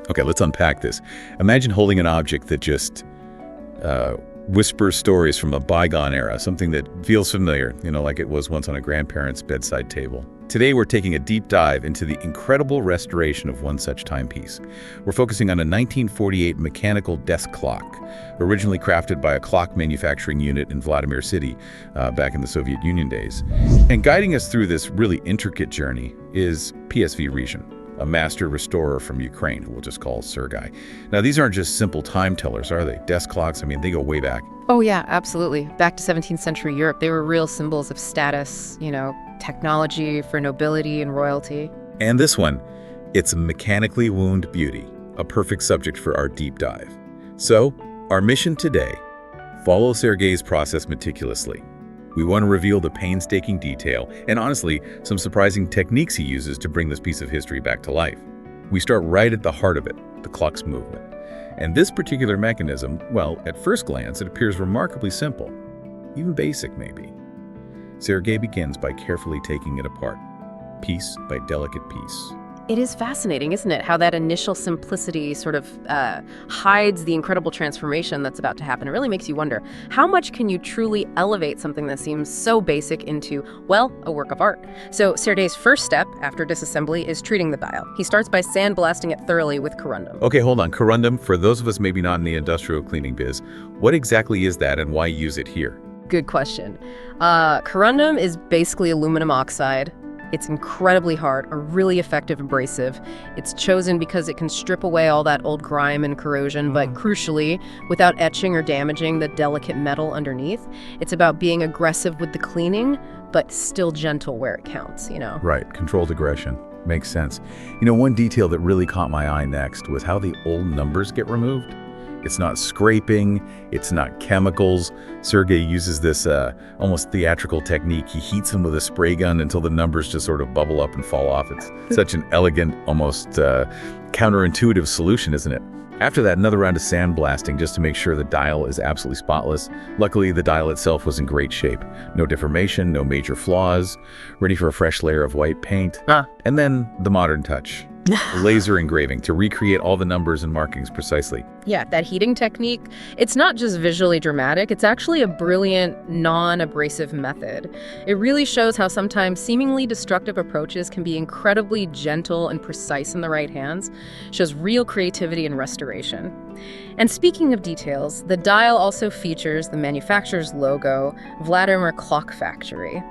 Okay, let's unpack this. Imagine holding an object that just whispers stories from a bygone era, something that feels familiar, like it was once on a grandparent's bedside table. Today, we're taking a deep dive into the incredible restoration of one such timepiece. We're focusing on a 1948 mechanical desk clock, originally crafted by a clock manufacturing unit in Vladimir City back in the Soviet Union days. And guiding us through this really intricate journey is PSV Region, a master restorer from Ukraine, who we'll just call Sergey. Now, these aren't just simple time tellers, are they? Desk clocks, they go way back. Oh, yeah, absolutely. Back to 17th century Europe, they were real symbols of status, technology for nobility and royalty. And this one, it's a mechanically wound beauty, a perfect subject for our deep dive. So, our mission today, follow Sergey's process meticulously. We want to reveal the painstaking detail and, honestly, some surprising techniques he uses to bring this piece of history back to life. We start right at the heart of it, the clock's movement. And this particular mechanism, well, at first glance, it appears remarkably simple, even basic maybe. Sergey begins by carefully taking it apart, piece by delicate piece. It is fascinating, isn't it, how that initial simplicity sort of hides the incredible transformation that's about to happen. It really makes you wonder, how much can you truly elevate something that seems so basic into, well, a work of art? So Sergey's first step after disassembly is treating the dial. He starts by sandblasting it thoroughly with corundum. Okay, hold on. Corundum, for those of us maybe not in the industrial cleaning biz, what exactly is that and why use it here? Good question. Corundum is basically aluminum oxide. It's incredibly hard, a really effective abrasive. It's chosen because it can strip away all that old grime and corrosion, but crucially, without etching or damaging the delicate metal underneath. It's about being aggressive with the cleaning, but still gentle where it counts, Right, controlled aggression. Makes sense. One detail that really caught my eye next was how the old numbers get removed. It's not scraping, it's not chemicals. Sergey uses this almost theatrical technique. He heats them with a spray gun until the numbers just sort of bubble up and fall off. It's such an elegant, almost counterintuitive solution, isn't it? After that, another round of sandblasting just to make sure the dial is absolutely spotless. Luckily, the dial itself was in great shape. No deformation, no major flaws, ready for a fresh layer of white paint. And then the modern touch. Laser engraving to recreate all the numbers and markings precisely. Yeah, that heating technique, it's not just visually dramatic, it's actually a brilliant, non-abrasive method. It really shows how sometimes seemingly destructive approaches can be incredibly gentle and precise in the right hands. Shows real creativity and restoration. And speaking of details, the dial also features the manufacturer's logo, Vladimir Clock Factory.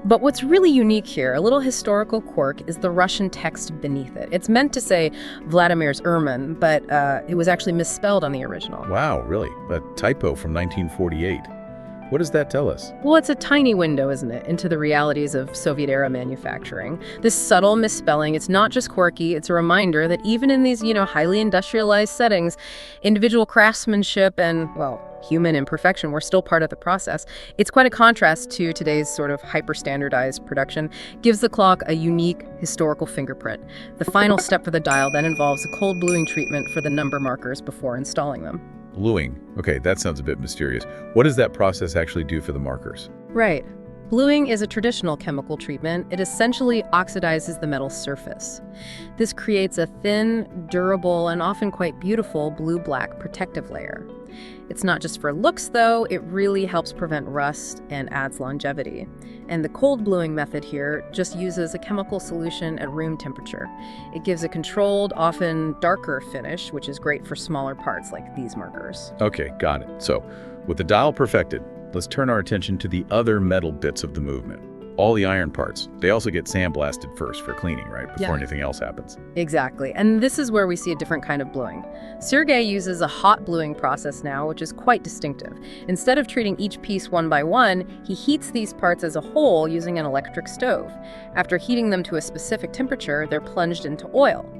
But what's really unique here, a little historical quirk, is the Russian text beneath it. It's meant to say Vladimir's ermine, but it was actually misspelled on the original. Wow, really? A typo from 1948. What does that tell us? Well, it's a tiny window, isn't it, into the realities of Soviet-era manufacturing. This subtle misspelling, it's not just quirky, it's a reminder that even in these, highly industrialized settings, individual craftsmanship and, well, human imperfection were still part of the process. It's quite a contrast to today's sort of hyper-standardized production. Gives the clock a unique historical fingerprint. The final step for the dial then involves a cold bluing treatment for the number markers before installing them. Bluing. Okay, that sounds a bit mysterious. What does that process actually do for the markers? Right. Bluing is a traditional chemical treatment. It essentially oxidizes the metal surface. This creates a thin, durable, and often quite beautiful blue-black protective layer. It's not just for looks, though. It really helps prevent rust and adds longevity. And the cold bluing method here just uses a chemical solution at room temperature. It gives a controlled, often darker finish, which is great for smaller parts like these markers. Okay, got it. So, with the dial perfected, let's turn our attention to the other metal bits of the movement. All the iron parts. They also get sandblasted first for cleaning, right? Before anything else happens. Exactly. And this is where we see a different kind of bluing. Sergey uses a hot bluing process now, which is quite distinctive. Instead of treating each piece one by one, he heats these parts as a whole using an electric stove. After heating them to a specific temperature, they're plunged into oil.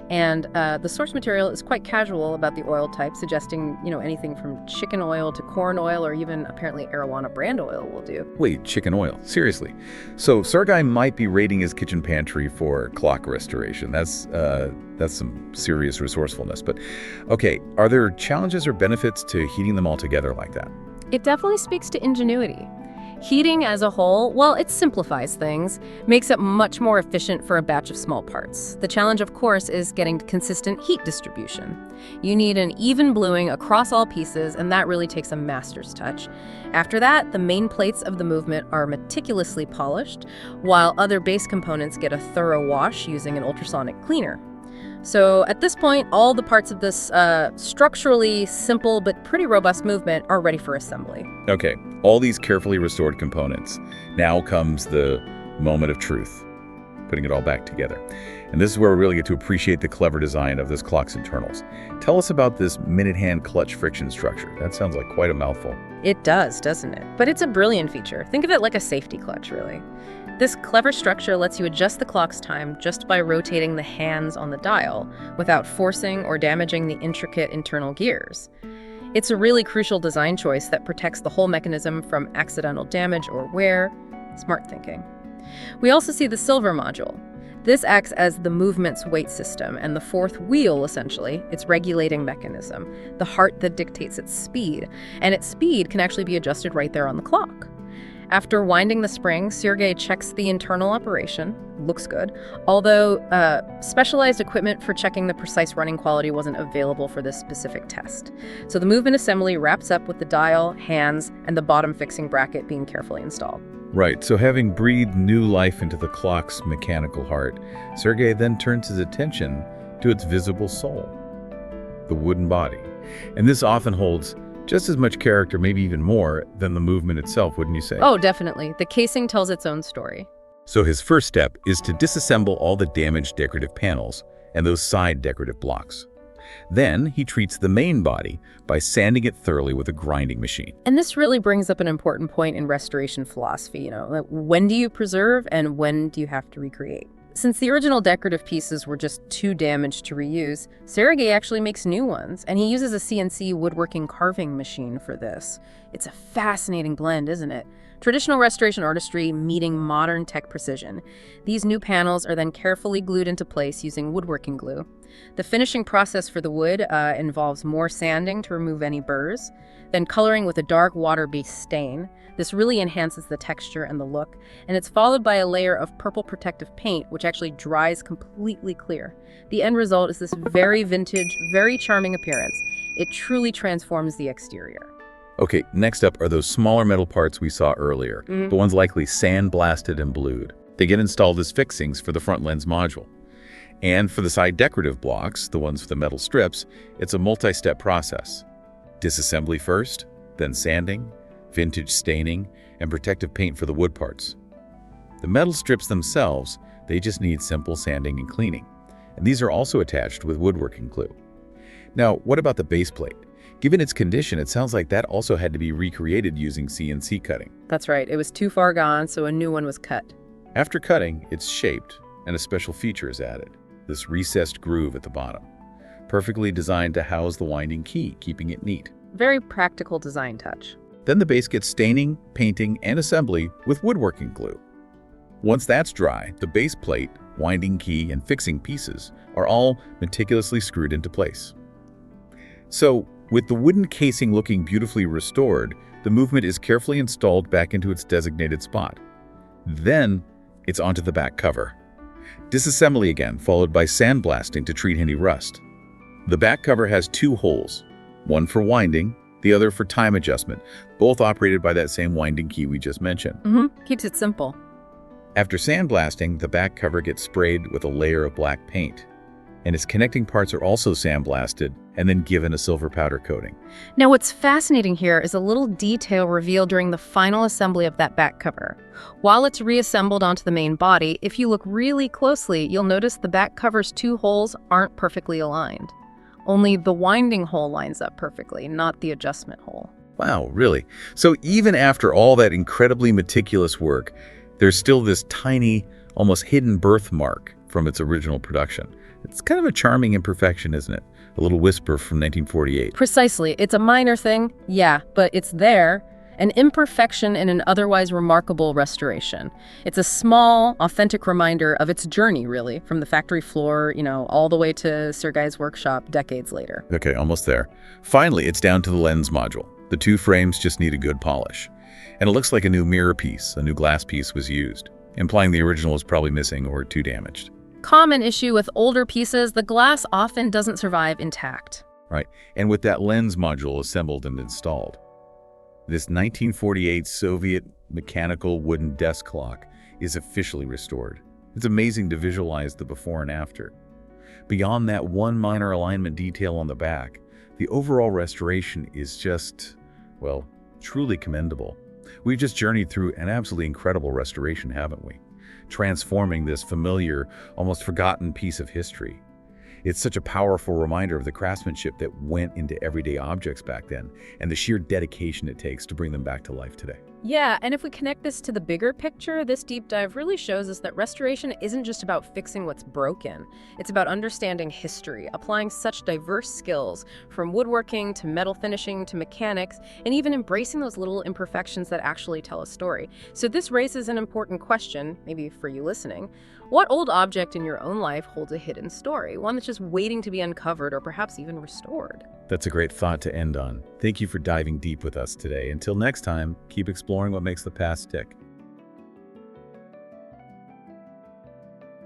And the source material is quite casual about the oil type, suggesting, anything from chicken oil to corn oil or even apparently arowana brand oil will do. Wait, chicken oil? Seriously? So Sergey might be raiding his kitchen pantry for clock restoration. That's some serious resourcefulness. But okay, are there challenges or benefits to heating them all together like that? It definitely speaks to ingenuity. Heating as a whole, well, it simplifies things, makes it much more efficient for a batch of small parts. The challenge, of course, is getting consistent heat distribution. You need an even bluing across all pieces, and that really takes a master's touch. After that, the main plates of the movement are meticulously polished, while other base components get a thorough wash using an ultrasonic cleaner. So at this point, all the parts of this structurally simple but pretty robust movement are ready for assembly. Okay, all these carefully restored components. Now comes the moment of truth, putting it all back together. And this is where we really get to appreciate the clever design of this clock's internals. Tell us about this minute hand clutch friction structure. That sounds like quite a mouthful. It does, doesn't it? But it's a brilliant feature. Think of it like a safety clutch, really. This clever structure lets you adjust the clock's time just by rotating the hands on the dial without forcing or damaging the intricate internal gears. It's a really crucial design choice that protects the whole mechanism from accidental damage or wear. Smart thinking. We also see the silver module. This acts as the movement's weight system and the fourth wheel, essentially, its regulating mechanism, the heart that dictates its speed. And its speed can actually be adjusted right there on the clock. After winding the spring, Sergey checks the internal operation. Looks good. Although specialized equipment for checking the precise running quality wasn't available for this specific test. So the movement assembly wraps up with the dial, hands, and the bottom fixing bracket being carefully installed. Right, so having breathed new life into the clock's mechanical heart, Sergey then turns his attention to its visible soul, the wooden body. And this often holds just as much character, maybe even more, than the movement itself, wouldn't you say? Oh, definitely. The casing tells its own story. So his first step is to disassemble all the damaged decorative panels and those side decorative blocks. Then he treats the main body by sanding it thoroughly with a grinding machine. And this really brings up an important point in restoration philosophy, like when do you preserve and when do you have to recreate? Since the original decorative pieces were just too damaged to reuse, Sergey actually makes new ones, and he uses a CNC woodworking carving machine for this. It's a fascinating blend, isn't it? Traditional restoration artistry meeting modern tech precision. These new panels are then carefully glued into place using woodworking glue. The finishing process for the wood involves more sanding to remove any burrs, then coloring with a dark water-based stain. This really enhances the texture and the look, and it's followed by a layer of purple protective paint, which actually dries completely clear. The end result is this very vintage, very charming appearance. It truly transforms the exterior. Okay, next up are those smaller metal parts we saw earlier, the ones likely sandblasted and blued. They get installed as fixings for the front lens module. And for the side decorative blocks, the ones with the metal strips, it's a multi-step process. Disassembly first, then sanding, vintage staining, and protective paint for the wood parts. The metal strips themselves, they just need simple sanding and cleaning. And these are also attached with woodworking glue. Now, what about the base plate? Given its condition, it sounds like that also had to be recreated using CNC cutting. That's right. It was too far gone, so a new one was cut. After cutting, it's shaped, and a special feature is added, this recessed groove at the bottom, perfectly designed to house the winding key, keeping it neat. Very practical design touch. Then the base gets staining, painting, and assembly with woodworking glue. Once that's dry, the base plate, winding key, and fixing pieces are all meticulously screwed into place. So, with the wooden casing looking beautifully restored, the movement is carefully installed back into its designated spot. Then, it's onto the back cover. Disassembly again, followed by sandblasting to treat any rust. The back cover has two holes, one for winding, the other for time adjustment, both operated by that same winding key we just mentioned. Keeps it simple. After sandblasting, the back cover gets sprayed with a layer of black paint, and its connecting parts are also sandblasted and then given a silver powder coating. Now, what's fascinating here is a little detail revealed during the final assembly of that back cover. While it's reassembled onto the main body, if you look really closely, you'll notice the back cover's two holes aren't perfectly aligned. Only the winding hole lines up perfectly, not the adjustment hole. Wow, really? So even after all that incredibly meticulous work, there's still this tiny, almost hidden birthmark from its original production. It's kind of a charming imperfection, isn't it? A little whisper from 1948. Precisely. It's a minor thing, yeah, but it's there. An imperfection in an otherwise remarkable restoration. It's a small, authentic reminder of its journey, really, from the factory floor, all the way to Sergey's workshop decades later. Okay, almost there. Finally, it's down to the lens module. The two frames just need a good polish. And it looks like a new mirror piece, a new glass piece was used, implying the original was probably missing or too damaged. Common issue with older pieces, the glass often doesn't survive intact. Right, and with that lens module assembled and installed. This 1948 Soviet mechanical wooden desk clock is officially restored. It's amazing to visualize the before and after. Beyond that one minor alignment detail on the back, the overall restoration is just, well, truly commendable. We've just journeyed through an absolutely incredible restoration, haven't we? Transforming this familiar, almost forgotten piece of history. It's such a powerful reminder of the craftsmanship that went into everyday objects back then and the sheer dedication it takes to bring them back to life today. Yeah, and if we connect this to the bigger picture, this deep dive really shows us that restoration isn't just about fixing what's broken. It's about understanding history, applying such diverse skills, from woodworking to metal finishing to mechanics, and even embracing those little imperfections that actually tell a story. So this raises an important question, maybe for you listening. What old object in your own life holds a hidden story, one that's just waiting to be uncovered or perhaps even restored? That's a great thought to end on. Thank you for diving deep with us today. Until next time, keep exploring what makes the past tick.